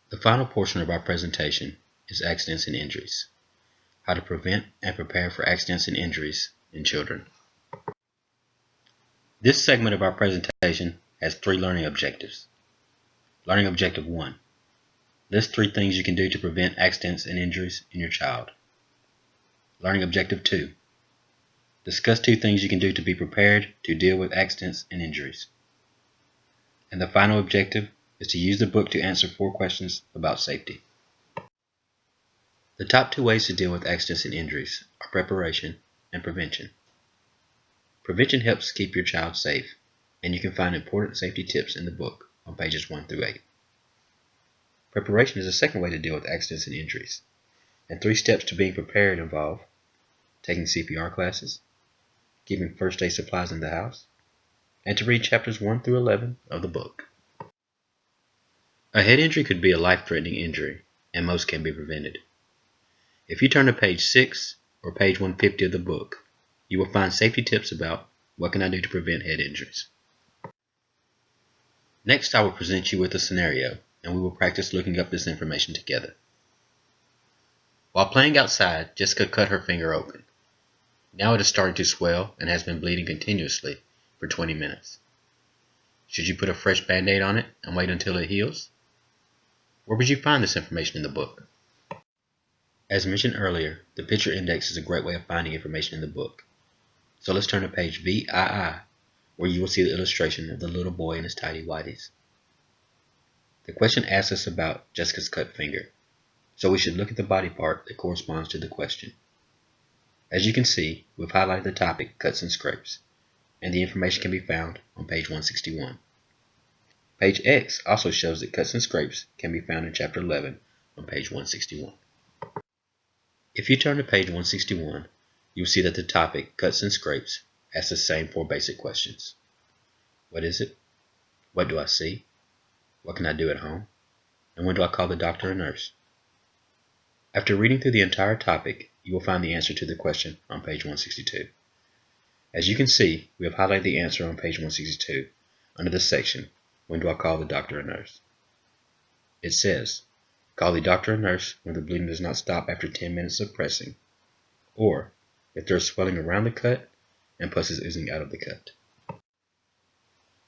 The final portion of our presentation is accidents and injuries. How to prevent and prepare for accidents and injuries in children. This segment of our presentation has 3 learning objectives. Learning Objective 1. List 3 things you can do to prevent accidents and injuries in your child. Learning Objective 2. Discuss 2 things you can do to be prepared to deal with accidents and injuries. And the final objective is to use the book to answer 4 questions about safety. The top 2 ways to deal with accidents and injuries are preparation and prevention. Prevention helps keep your child safe, and you can find important safety tips in the book on pages 1 through 8. Preparation is the second way to deal with accidents and injuries, and 3 steps to being prepared involve taking CPR classes, keeping first aid supplies in the house, and to read chapters 1 through 11 of the book. A head injury could be a life-threatening injury, and most can be prevented. If you turn to page 6 or page 150 of the book, you will find safety tips about what can I do to prevent head injuries. Next, I will present you with a scenario, and we will practice looking up this information together. While playing outside, Jessica cut her finger open. Now it is starting to swell and has been bleeding continuously for 20 minutes. Should you put a fresh band-aid on it and wait until it heals? Where would you find this information in the book? As mentioned earlier, the picture index is a great way of finding information in the book. So let's turn to page VII, where you will see the illustration of the little boy and his tidy whities. The question asks us about Jessica's cut finger, so we should look at the body part that corresponds to the question. As you can see, we've highlighted the topic cuts and scrapes, and the information can be found on page 161. Page X also shows that cuts and scrapes can be found in chapter 11 on page 161. If you turn to page 161, you will see that the topic cuts and scrapes asks the same 4 basic questions. What is it? What do I see? What can I do at home? And when do I call the doctor or nurse? After reading through the entire topic, you will find the answer to the question on page 162. As you can see, we have highlighted the answer on page 162 under the section, When do I call the doctor or nurse? It says, call the doctor or nurse when the bleeding does not stop after 10 minutes of pressing, or if there is swelling around the cut and pus is oozing out of the cut.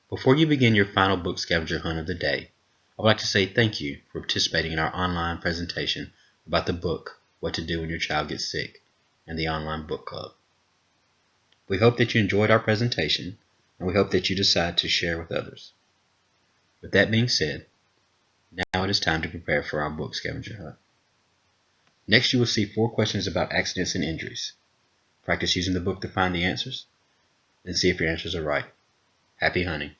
Before you begin your final book scavenger hunt of the day, I would like to say thank you for participating in our online presentation about the book, What to Do When Your Child Gets Sick, and the online book club. We hope that you enjoyed our presentation, and we hope that you decide to share with others. With that being said, now it is time to prepare for our book scavenger hunt. Next, you will see 4 questions about accidents and injuries. Practice using the book to find the answers, then see if your answers are right. Happy hunting!